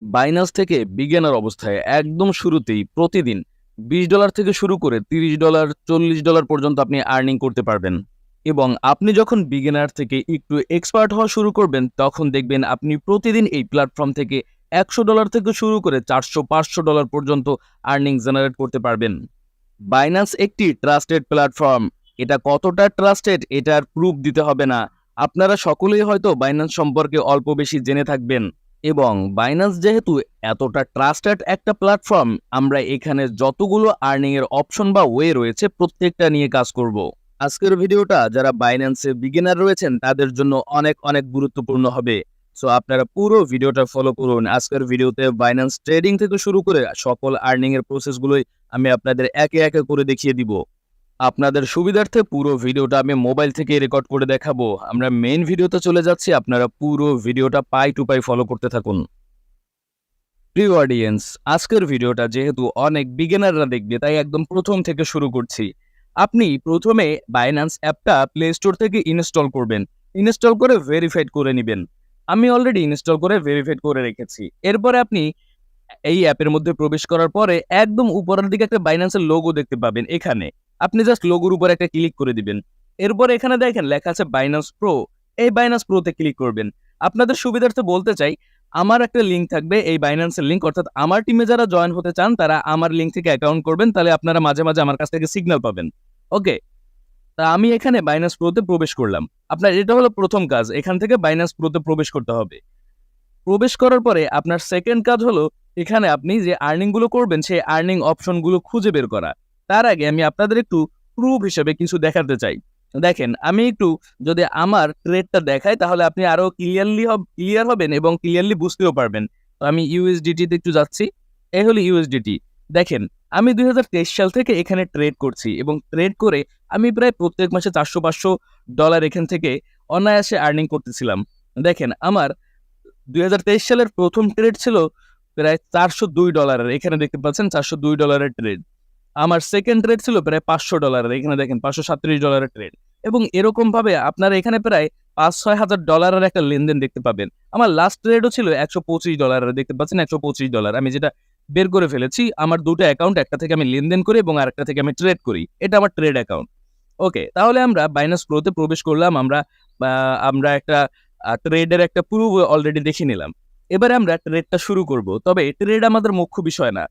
Binance থেকে beginner অবস্থায় একদম শুরুতেই প্রতিদিন $20 থেকে শুরু করে $30, $40 পর্যন্ত আপনি আর্নিং করতে পারবেন। এবং আপনি যখন বিগিনার থেকে একটু এক্সপার্ট হওয়া শুরু করবেন, তখন দেখবেন আপনি প্রতিদিন এই প্ল্যাটফর্ম থেকে $100 থেকে শুরু করে $400-500 পর্যন্ত আর্নিং জেনারেট করতে পারবেন। বাইন্যান্স একটি ট্রাস্টেড প্ল্যাটফর্ম। এটা কতটা ট্রাস্টেড এটার প্রুফ দিতে হবে না। আপনারা সকলেই হয়তো বাইন্যান্স সম্পর্কে অল্প বেশি জেনে থাকবেন। এবং বাইন্যান্স যেহেতু এতটা ট্রাস্টেড একটা প্ল্যাটফর্ম, আমরা এখানে যতগুলো আর্নিং এর অপশন বা ওয়ে রয়েছে প্রত্যেকটা নিয়ে কাজ করব। আজকের ভিডিওটা যারা বাইন্যান্সে বিগিনার রয়েছেন তাদের জন্য অনেক অনেক গুরুত্বপূর্ণ হবে। সো আপনারা পুরো ভিডিওটা ফলো করুন। আজকের ভিডিওতে বাইন্যান্স ট্রেডিং থেকে শুরু করে সকল আর্নিং এর প্রসেসগুলোই আমি আপনাদের একে একে করে দেখিয়ে দিব। আপনাদের সুবিধার্থে পুরো ভিডিওটা আমি মোবাইল থেকে রেকর্ড করে দেখাবো। আমরা মেইন ভিডিওতে চলে যাচ্ছি, আপনারা পুরো ভিডিওটা পাই টু পাই ফলো করতে থাকুন। প্রিয় অডিয়েন্স, আজকের ভিডিওটা যেহেতু অনেক বিগিনাররা দেখবে, তাই একদম প্রথম থেকে শুরু করছি। আপনি প্রথমে বাইন্যান্স অ্যাপটা প্লে স্টোর থেকে ইনস্টল করবেন। ইনস্টল করে ভেরিফাইড করে নেবেন। আমি অলরেডি ইনস্টল করে ভেরিফাইড করে রেখেছি। এরপরে আপনি এই অ্যাপের মধ্যে প্রবেশ করার পরে একদম উপরের দিকে একটা বাইন্যান্সের লোগো দেখতে পাবেন। এখানে আপনি জাস্ট লোগোর উপর একটা ক্লিক করে দিবেন। এরপর এখানে দেখেন লেখা আছে বাইন্যান্স প্রো। এই বাইন্যান্স প্রোতে ক্লিক করবেন। আপনাদের সুবিধার্থে বলতে চাই, আমার একটা লিঙ্ক থাকবে, এই বাইন্যান্সের লিঙ্ক, অর্থাৎ আমার টিমে যারা জয়েন হতে চান তারা আমার লিঙ্ক থেকে অ্যাকাউন্ট করবেন, তাহলে আপনারা মাঝে মাঝে আমার কাছ থেকে সিগন্যাল পাবেন। ওকে, তা আমি এখানে বাইন্যান্স প্রোতে প্রবেশ করলাম। আপনার এটা হলো প্রথম কাজ, এখান থেকে বাইন্যান্স প্রোতে প্রবেশ করতে হবে। প্রবেশ করার পরে আপনার সেকেন্ড কাজ হলো এখানে আপনি যে আর্নিং গুলো করবেন সেই আর্নিং অপশন গুলো খুঁজে বের করা। তার আগে আমি আপনাদের একটু প্রুফ হিসেবে কিছু দেখাতে চাই। দেখেন, আমি একটু যদি আমার ট্রেডটা দেখাই তাহলে আপনি আরো ক্লিয়ার হবেন এবং ক্লিয়ারলি বুঝতেও পারবেন। তো আমি ইউএসডিটি তে একটু যাচ্ছি। এই হলো ইউএসডিটি। দেখেন, আমি 2023 সাল থেকে এখানে ট্রেড করছি এবং ট্রেড করে আমি প্রায় প্রত্যেক মাসে $400-500 এখান থেকে অনায়াসে আর্নিং করতেছিলাম। দেখেন, আমার 2023 সালের প্রথম ট্রেড ছিল প্রায় $402। এখানে দেখতে পাচ্ছেন $402 ট্রেড। আমার সেকেন্ড ট্রেড ছিল প্রায় $500। এখানে দেখেন $537 ট্রেড। এবং এরকম ভাবে আপনারা এখানে প্রায় $5-6 হাজার একটা লেনদেন দেখতে পাবেন। আমার লাস্ট ট্রেডও ছিল $125। দেখতে পাচ্ছেন $125। আমি যেটা বের করে ফেলেছি, আমার দুটো অ্যাকাউন্ট, একটা থেকে আমি লেনদেন করি এবং আরেকটা থেকে আমি ট্রেড করি। এটা আমার ট্রেড অ্যাকাউন্ট। ওকে, তাহলে আমরা বাইন্যান্স প্রোতে প্রবেশ করলাম। আমরা একটা ট্রেডের একটা প্রুফ অলরেডি দেখে নিলাম। এবারে আমরা ট্রেডটা শুরু করব। তবে ট্রেড আমাদের মুখ্য বিষয় না।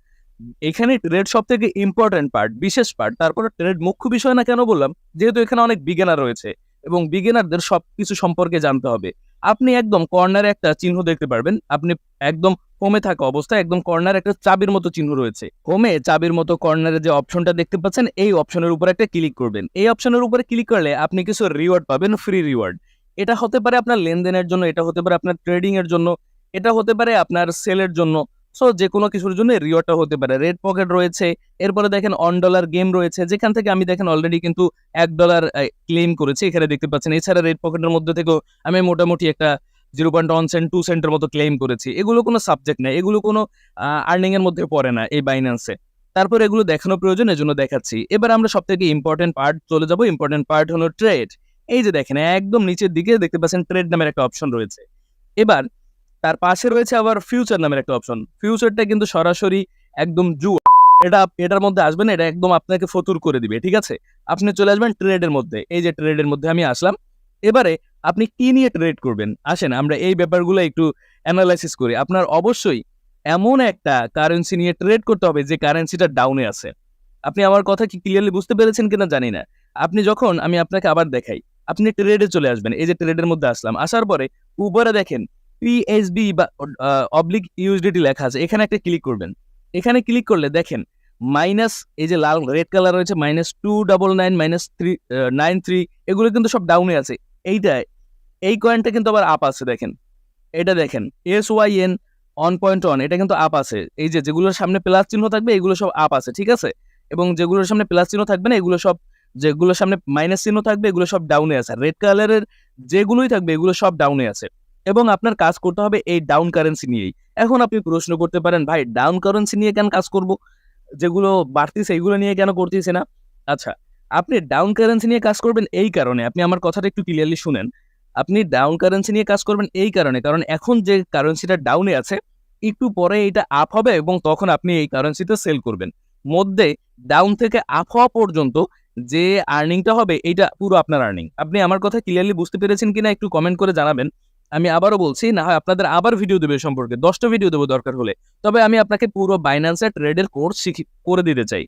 এখানে ট্রেড সব থেকে ইম্পর্টেন্ট পার্ট, বিশেষ পার্ট। তারপরে ট্রেড মুখ্য বিষয় না কেন বললাম? যেহেতু এখানে অনেক বিগিনার রয়েছে এবং বিগিনারদের সবকিছু সম্পর্কে জানতে হবে। আপনি একদম কর্নারে একটা চিহ্ন দেখতে পারবেন। আপনি একদম হোমে থাকা অবস্থায় একদম কর্নারে একটা চাবির মতো চিহ্ন রয়েছে। হোমে চাবির মতো কর্নারে যে অপশনটা দেখতে পাচ্ছেন, এই অপশনের উপর একটা ক্লিক করবেন। এই অপশনের উপরে ক্লিক করলে আপনি কিছু রিওয়ার্ড পাবেন, ফ্রি রিওয়ার্ড। এটা হতে পারে আপনার লেনদেনের জন্য, এটা হতে পারে আপনার ট্রেডিং এর জন্য, এটা হতে পারে আপনার সেলের জন্য। সো যে কোনো কিছুর জন্য রিওয়ার্ডটা হতে পারে। রেড পকেট রয়েছে, এরপরে দেখেন $1 গেম রয়েছে, যেখান থেকে আমি দেখেন অলরেডি কিন্তু $1 ক্লেম করেছি, এখানে দেখতে পাচ্ছেন। এছাড়া রেড পকেটের মধ্যে থেকেও আমি মোটামুটি একটা 0.1 সেন্ট 2 সেন্টের মতো ক্লেম করেছি। এগুলো কোনো সাবজেক্ট না, এগুলো কোনো আর্নিং এর মধ্যে পড়ে না এই বাইন্যান্সে। তারপর এগুলো দেখানো প্রয়োজন, এজন্য দেখাচ্ছি। এবার আমরা সব থেকে ইম্পর্টেন্ট পার্ট চলে যাব। ইম্পর্টেন্ট পার্ট হলো ট্রেড। এই যে দেখেন, একদম নিচের দিকে দেখতে পাচ্ছেন ট্রেড নামের একটা অপশন রয়েছে। এবার তার পাশে রয়েছে আবার ফিউচার নামের একটা অপশন। ফিউচারটা কিন্তু সরাসরি একদম জুয়া। এটার মধ্যে আসবেন, এটা একদম আপনাকে ফতুর করে দিবে। ঠিক আছে, আপনি চলে আসবেন ট্রেডের মধ্যে। এই যে ট্রেডের মধ্যে আমি আসলাম। এবারে আপনি কি নিয়ে ট্রেড করবেন, আসেন আমরা এই ব্যাপারগুলো একটু অ্যানালাইসিস করি। আপনার অবশ্যই এমন একটা কারেন্সি নিয়ে ট্রেড করতে হবে যে কারেন্সিটা ডাউনে আছে। আপনি আমার কথা কি ক্লিয়ারলি বুঝতে পেরেছেন কিনা জানি না। আপনি যখন, আমি আপনাকে আবার দেখাই, আপনি ট্রেডে চলে আসবেন। এই যে ট্রেডের মধ্যে আসলাম, আসার পরে উপরে দেখেন পিএসবি বা অবলিক ইউএসডিটি লেখা আছে, এখানে একটা ক্লিক করবেন। এখানে ক্লিক করলে দেখেন মাইনাস, এই যে লাল রেড কালার রয়েছে, -299 -393, এগুলো কিন্তু সব ডাউনে আছে। এই কয়েনটা কিন্তু আবার আপ আছে। দেখেন, এটা দেখেন SYN 1.1, এটা কিন্তু আপ আছে। এই যে যেগুলোর সামনে প্লাস চিহ্ন থাকবে এগুলো সব আপ আছে, ঠিক আছে। এবং যেগুলোর সামনে প্লাস চিহ্ন থাকবে না এগুলো সব, যেগুলোর সামনে মাইনাস চিহ্ন থাকবে এগুলো সব ডাউনে আছে। রেড কালারের যেগুলোই থাকবে এগুলো সব ডাউনে আছে। এবং আপনার কাজ করতে হবে এই ডাউন কারেন্সি নিয়েই। এখন আপনি প্রশ্ন করতে পারেন, ভাই ডাউন কারেন্সি নিয়ে কেন কাজ করব, যেগুলো বাড়তিছে এগুলো নিয়ে কেন করতেছে না? আচ্ছা, আপনি ডাউন কারেন্সি নিয়ে কাজ করবেন এই কারণে, আপনি আমার কথাটা একটু ক্লিয়ারলি শুনেন। আপনি ডাউন কারেন্সি নিয়ে কাজ করবেন এই কারণে, কারণ এখন যে কারেন্সিটা ডাউনে আছে একটু পরে এটা আপ হবে এবং তখন আপনি এই কারেন্সিতে সেল করবেন। মধ্যে ডাউন থেকে আপ হওয়া পর্যন্ত যে আর্নিংটা হবে এইটা পুরো আপনার আর্নিং। আপনি আমার কথা ক্লিয়ারলি বুঝতে পেরেছেন কিনা একটু কমেন্ট করে জানাবেন। আমি আবারও বলছি, না হয় আপনাদের আবার ভিডিও দেবে সম্পর্কে, 10টা ভিডিও দেবো দরকার হলে। তবে আমি আপনাকে পুরো বাইন্যান্সের ট্রেডের কোর্স করে দিতে চাই,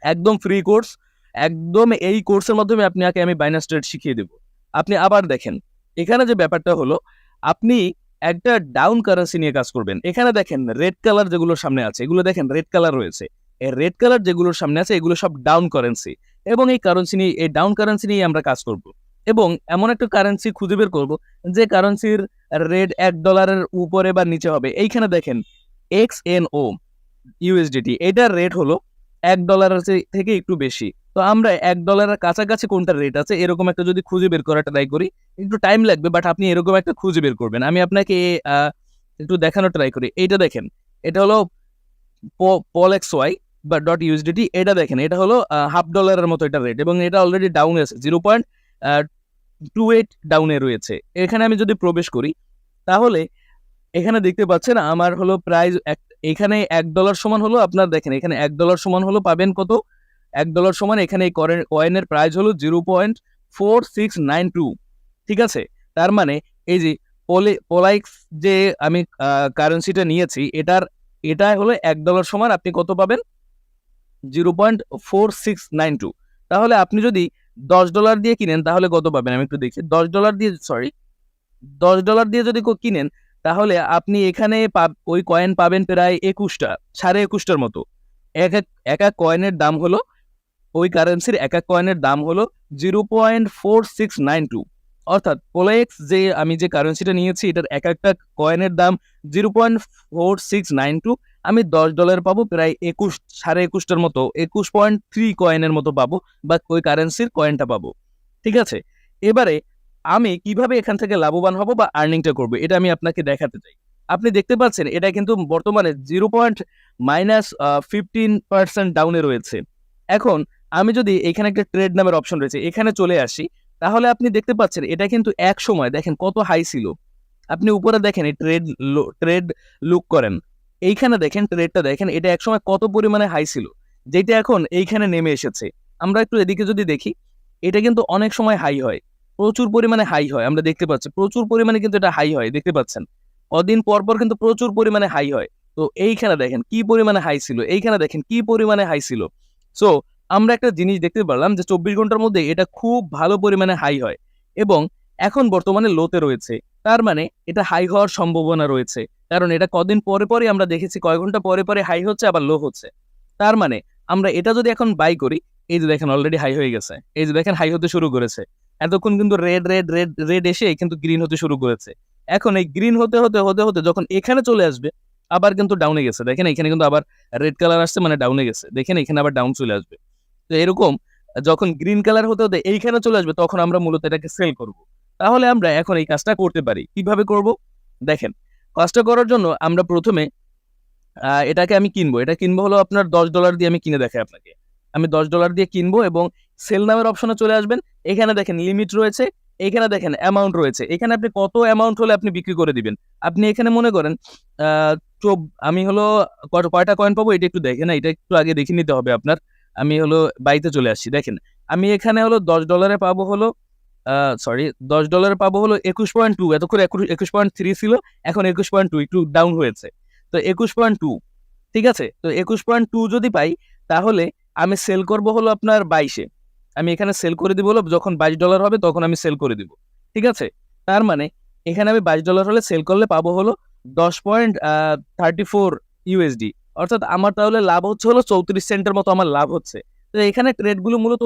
একদম ফ্রি কোর্স। একদম এই কোর্সের মাধ্যমে আপনাকে আমি বাইন্যান্স ট্রেড শিখিয়ে দেব। আপনি আবার দেখেন, এখানে যে ব্যাপারটা হলো, আপনি একটা ডাউন কারেন্সি নিয়ে কাজ করবেন। এখানে দেখেন রেড কালার যেগুলোর সামনে আছে, এগুলো দেখেন রেড কালার রয়েছে। এই রেড কালার যেগুলোর সামনে আছে এগুলো সব ডাউন কারেন্সি, এবং এই কারেন্সি নিয়ে, এই ডাউন কারেন্সি নিয়ে আমরা কাজ করব। এবং এমন একটা কারেন্সি খুঁজে বের করব যে কারেন্সির রেট $1 উপরে বা নিচে হবে। এইখানে দেখেন XNO USDT, এটার রেট হলো $1 থেকে একটু বেশি। তো আমরা $1 কাছাকাছি কোনটা রেট আছে এরকম একটা যদি খুঁজে বের করা ট্রাই করি, একটু টাইম লাগবে, বাট আপনি এরকম একটা খুঁজে বের করবেন। আমি আপনাকে একটু দেখানোর ট্রাই করি। এইটা দেখেন, এটা হলো POLXY বা .USDT। এটা দেখেন, এটা হলো $0.5 মতো এটা রেট, এবং এটা অলরেডি ডাউনে আছে, 0.28 ডাউনে রয়েছে। এখানে আমি যদি প্রবেশ করি তাহলে এখানে দেখতে পাচ্ছেন আমার হলো প্রাইস, এখানে $1 সমান হলো, আপনার দেখেন এখানে $1 সমান হলো, পাবেন কত? $1 সমান এখানে এই কয়েনের প্রাইস হলো 0.4692। ঠিক আছে, তার মানে এই যে পোলাইক্স যে আমি কারেন্সিটা নিয়েছি, এটা হলো $1 সমান, আপনি কত পাবেন? 0.4692। তাহলে আপনি যদি $10 দিয়ে কিনেন তাহলে কত পাবেন আমি একটু দেখি। $10 দিয়ে যদি কিনেন তাহলে আপনি এখানে ওই কয়েন পাবেন প্রায় 21টা, 21.5টার মতো। এক এক কয়েনের দাম হলো, ওই কারেন্সির এক কয়েনের দাম হলো 0.4692। অর্থাৎ পোলাইক্স যে আমি যে কারেন্সিটা নিয়েছি এটার একটা কয়েনের দাম 0.4692। আমি $10 পাবো প্রায় 21.5টার মতো, 21.3 কয়েনের মতো পাবো, বা ওই কারেন্সির কয়েনটা পাবো। ঠিক আছে, এবারে আমি কিভাবে এখান থেকে লাভবান হব বা আর্নিংটা করবো এটা আমি আপনাকে দেখাতে চাই। আপনি দেখতে পাচ্ছেন এটা কিন্তু বর্তমানে -15% ডাউনে রয়েছে। এখন আমি যদি এখানে একটা ট্রেড নামের অপশন রয়েছে, এখানে চলে আসি, তাহলে আপনি দেখতে পাচ্ছেন এটা কিন্তু এক সময় দেখেন কত হাই ছিল। আপনি উপরে দেখেন এই ট্রেড লুক করেন, এইখানে দেখেন ট্রেডটা দেখেন, এটা এক সময় কত পরিমাণে হাই ছিল, যেটা এখন এইখানে নেমে এসেছে। আমরা একটু এদিকে যদি দেখি, এটা কিন্তু অনেক সময় হাই হয়, প্রচুর পরিমাণে হাই হয়। আমরা দেখতে পাচ্ছি প্রচুর পরিমাণে কিন্তু এটা হাই হয়, দেখতে পাচ্ছেন কদিন পর পর কিন্তু প্রচুর পরিমাণে হাই হয়। তো এইখানে দেখেন কি পরিমাণে হাই ছিল, এইখানে দেখেন কি পরিমাণে হাই ছিল। সো আমরা একটা জিনিস দেখতে পারলাম যে 24 ঘন্টার মধ্যে এটা খুব ভালো পরিমাণে হাই হয়, এবং এখন বর্তমানে লোতে রয়েছে। তার মানে এটা হাই হওয়ার সম্ভাবনা রয়েছে, কারণ এটা কদিন পরে পরে আমরা দেখেছি, কয়েক ঘন্টা পরে পরে হাই হচ্ছে আবার লো হচ্ছে। তার মানে আমরা এটা যদি এখন বাই করি, এই যে দেখেন অলরেডি হাই হয়ে গেছে, এই যে দেখেন হাই হতে শুরু করেছে। এতক্ষণ কিন্তু রেড রেড রেড রেড এসে কিন্তু গ্রিন হতে শুরু করেছে। এখন এই গ্রিন হতে হতে হতে হতে যখন এখানে চলে আসবে, আবার কিন্তু ডাউনে গেছে। দেখেন এখানে কিন্তু আবার রেড কালার আসছে, মানে ডাউনে গেছে। দেখেন এখানে আবার ডাউন চলে আসবে। তো এরকম যখন গ্রিন কালার হতে হতে এইখানে চলে আসবে, তখন আমরা মূলত এটাকে সেল করব। তাহলে আমরা এখন এই কাজটা করতে পারি। কিভাবে করব? দেখেন, কাজটা করার জন্য আমরা প্রথমে এটাকে আমি কিনবো। এটা কিনবো হলো আপনার $10 দিয়ে, আমি কিনে দেখাই আপনাকে। আমি $10 দিয়ে কিনবো এবং সেল নামের অপশনে চলে আসবেন। এখানে দেখেন লিমিট রয়েছে, এখানে দেখেন অ্যামাউন্ট রয়েছে। এখানে আপনি কত অ্যামাউন্ট হলে আপনি বিক্রি করে দিবেন। আপনি এখানে মনে করেন আমি হলো কয়টা কয়েন পাবো এটা একটু দেখেন, এটা একটু আগে দেখে নিতে হবে আপনার। আমি হলো বাইতে চলে আসছি। দেখেন আমি এখানে হলো $10 পাবো হলো $10 পাবো হলো 21.2। এতক্ষণ 21.3 ছিল, এখন 21.2 একটু ডাউন হয়েছে। তো 21.2, ঠিক আছে। তো 21.2 যদি পাই তাহলে আমি সেল করব হলো আপনার 22-এ। আমি এখানে সেল করে দিব হলো যখন $22 হবে তখন আমি সেল করে দিব। ঠিক আছে, তার মানে এখানে আমি $22 হলে সেল করলে পাবো হলো 10.34 USD। অর্থাৎ আমার তাহলে লাভ হচ্ছে হলো 34 সেন্টের মতো আমার লাভ হচ্ছে। তো এখানে ট্রেডগুলো মূলত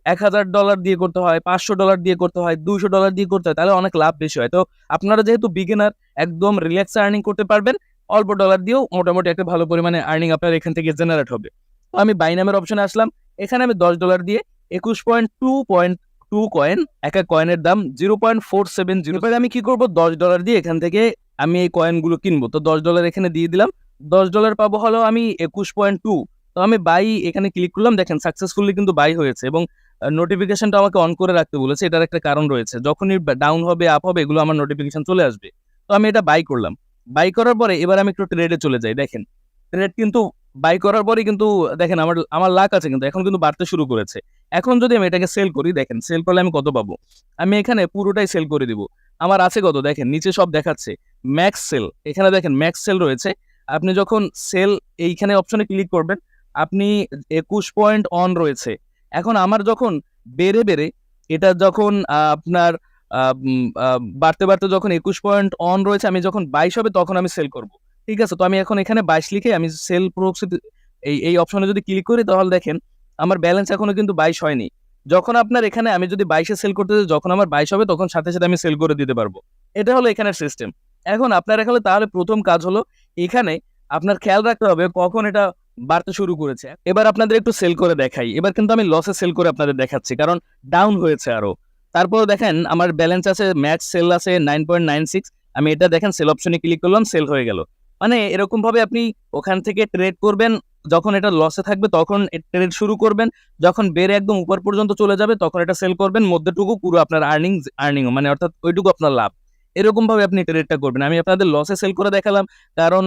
$1000 দিয়ে করতে হয়, $500 দিয়ে করতে হয়, $200 দিয়ে করতে হয়, তাহলে অনেক লাভ বেশি হয়। তো আপনারা যেহেতু বিগিনার, একদম রিল্যাক্সে আর্নিং করতে পারবেন। অল্প ডলার দিয়েও মোটামুটি একটা ভালো পরিমাণে আর্নিং আপনার এখান থেকে জেনারেট হবে। তো আমি বাই নামের অপশনে আসলাম। এখানে আমি $10 দিয়ে 21.2 কয়েন, এক কয়েনের দাম 0.470। এবারে আমি কি করব, $10 দিয়ে এখান থেকে আমি এই কয়েনগুলো কিনবো। তো $10 এখানে দিয়ে দিলাম। $10 পাবো হলো আমি 21.2। তো আমি বাই এখানে ক্লিক করলাম, দেখেন সাকসেসফুলি কিন্তু বাই হয়েছে, এবং নোটিফিকেশনটা আমাকে অন করে রাখতে বলেছে। এটার একটা কারণ রয়েছে, যখনই ডাউন হবে আপ হবে এগুলো আমার নোটিফিকেশন চলে আসবে। তো আমি এটা বাই করলাম। বাই করার পরে এবার আমি একটু ট্রেডে চলে যাই। দেখেন ট্রেড কিন্তু বাই করার পরে কিন্তু দেখেন আমার লাক আছে, কিন্তু এখন কিন্তু বাড়তে শুরু করেছে। এখন যদি আমি এটাকে সেল করি, দেখেন সেল করলে আমি কত পাবো? আমি এখানে পুরোটাই সেল করে দিব। আমার আছে কত? দেখেন নিচে সব দেখাচ্ছে ম্যাক্স সেল। এখানে দেখেন ম্যাক্স সেল রয়েছে। আপনি যখন সেল এইখানে অপশনে ক্লিক করবেন, আপনি 21 পয়েন্ট অন রয়েছে। এখন আমার যখন বেড়ে বেড়ে এটা যখন আপনার বাড়তে বাড়তে যখন 21 পয়েন্ট অন রয়েছে, আমি যখন 22 হবে তখন আমি সেল করব। ঠিক আছে, তো আমি এখন এখানে 22 লিখে আমি সেল প্রক্সি এই অপশনে যদি ক্লিক করি, তাহলে দেখেন আমার ব্যালেন্স এখনো কিন্তু 22 হয়নি। যখন আপনার এখানে আমি যদি 22 সেল করতে যাই, যখন আমার 22 হবে তখন সাথে সাথে আমি সেল করে দিতে পারবো। এটা হলো এখানের সিস্টেম। এখন আপনার এখানে তাহলে প্রথম কাজ হলো এখানে আপনার খেয়াল রাখতে হবে কখন এটা বাড়তে শুরু করেছে। এবার আপনাদের একটু সেল করে দেখাই। এবার কিন্তু আমি লসে সেল করে আপনাদের দেখাচ্ছি, কারণ ডাউন হয়েছে আরো। তারপর দেখেন আমার ব্যালেন্স আছে, ম্যাক্স সেল আছে 9.96। আমি এটা দেখেন সেল অপশনে ক্লিক করলাম, সেল হয়ে গেল। মানে এরকম ভাবে আপনি ওখান থেকে ট্রেড করবেন। যখন এটা লসে থাকবে তখন ট্রেড শুরু করবেন, যখন বেড়ে একদম উপর পর্যন্ত চলে যাবে তখন এটা সেল করবেন। মধ্যটুকু পুরো আপনার আর্নিং মানে অর্থাৎ ওইটুকু আপনার লাভ। এরকম ভাবে আপনি ট্রেডটা করবেন। আমি আপনাদের লসে সেল করে দেখালাম, কারণ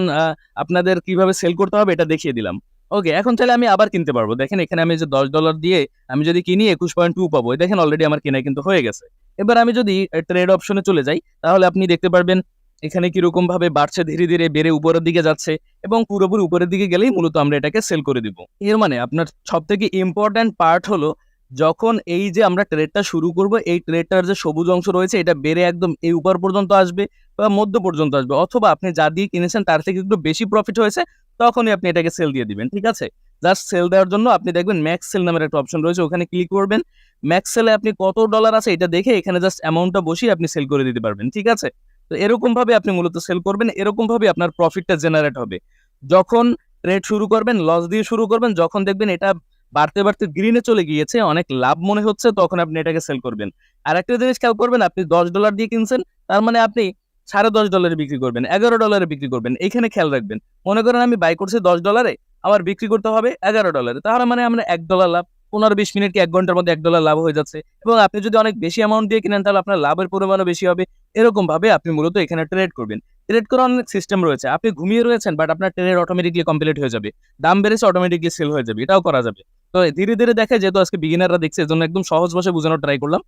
আপনাদের কিভাবে সেল করতে হবে এটা দেখিয়ে দিলাম। ওকে, এখন চাইলে আমি আবার কিনতে পারবো। দেখেন এখানে আমি যে $10 দিয়ে আমি যদি কিনি 21.2 পাবো। দেখেন অলরেডি আমার কেনা কিন্তু হয়ে গেছে। এবার আমি যদি ট্রেড অপশনে চলে যাই, তাহলে আপনি দেখতে পারবেন এখানে কিরকম ভাবে বাড়ছে, ধীরে ধীরে বেড়ে উপরের দিকে যাচ্ছে, এবং পুরোপুরি উপরের দিকে গেলেই মূলত আমরা এটাকে সেল করে দিব। এর মানে আপনার সব থেকে ইম্পর্ট্যান্ট পার্ট হলো, যখন এই যে আমরা ট্রেডটা শুরু করব, এই ট্রেডটার যে সবুজ অংশ রয়েছে এটা বেড়ে একদম এই উপর পর্যন্ত আসবে বা মধ্য পর্যন্ত আসবে, অথবা আপনি যা দিয়ে কিনেছেন তার থেকে একটু বেশি প্রফিট হয়েছে, তখনই আপনি এটাকে সেল দিয়ে দিবেন। ঠিক আছে, জাস্ট সেল দেওয়ার জন্য আপনি দেখবেন ম্যাক্স সেল নামের একটা অপশন রয়েছে, ওখানে ক্লিক করবেন। ম্যাক্স সেলে আপনি কত ডলার আছে এটা দেখে এখানে জাস্ট অ্যামাউন্টটা বসিয়ে আপনি সেল করে দিতে পারবেন। ঠিক আছে, তো এরকম ভাবে আপনি মূলত সেল করবেন, এরকম ভাবে আপনার প্রফিটটা জেনারেট হবে। যখন ট্রেড শুরু করবেন লস দিয়ে শুরু করবেন, যখন দেখবেন এটা বাড়তে বাড়তে গ্রিনে চলে গিয়েছে, অনেক লাভ মনে হচ্ছে, তখন আপনি এটাকে সেল করবেন। আর একটা জিনিস খেয়াল করবেন, আপনি $10 দিয়ে কিনছেন, তার মানে আপনি $10.5 বিক্রি করবেন, $11 বিক্রি করবেন। এখানে খেয়াল রাখবেন, মনে করেন আমি বাই করছি $10, আবার বিক্রি করতে হবে $11, তাহলে মানে আমরা $1 লাভ। 15-20 মিনিট কি 1 ঘন্টার মধ্যে $1 লাভ হয়ে যাচ্ছে। এবং আপনি যদি অনেক বেশি অ্যামাউন্ট দিয়ে কিনেন, তাহলে আপনার লাভের পরিমাণও বেশি হবে। এরকম ভাবে আপনি মূলত এখানে ট্রেড করবেন। ট্রেড করার অনেক সিস্টেম রয়েছে। আপনি ঘুমিয়ে রয়েছেন, বাট আপনার ট্রেড অটোমেটিকলি কমপ্লিট হয়ে যাবে। দাম বেড়েছে, অটোমেটিকলি সেল হয়ে যাবে, এটাও করা যাবে। তো ধীরে ধীরে দেখে, যেহেতু আজকে বিগিনাররা দেখছে, এজন্য একদম সহজ ভাষায় বোঝানোর ট্রাই করলাম।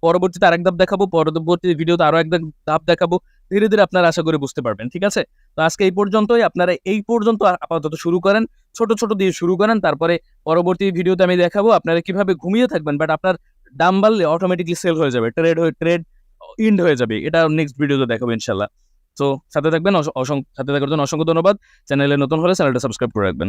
পরবর্তীতে আরেক ধাপ দেখাবো, পরবর্তী ভিডিওতে আরো এক ধাপ দেখাবো। ধীরে ধীরে আপনারা আশা করে বুঝতে পারবেন। ঠিক আছে, তো আজকে এই পর্যন্তই। আপনারা এই পর্যন্ত আপাতত শুরু করেন, ছোট ছোট দিয়ে শুরু করেন। তারপরে পরবর্তী ভিডিওতে আমি দেখাবো আপনারা কিভাবে ঘুমিয়ে থাকবেন, বাট আপনার দাম বাড়লে অটোমেটিকলি সেল হয়ে যাবে, ট্রেড ইন্ড হয়ে যাবে। এটা নেক্সট ভিডিওতে দেখাবো ইনশাল্লাহ। তো সাথে থাকবেন, সাথে থাকার জন্য অসংখ্য ধন্যবাদ। চ্যানেলে নতুন হলে চ্যানেলটা সাবস্ক্রাইব করে রাখবেন।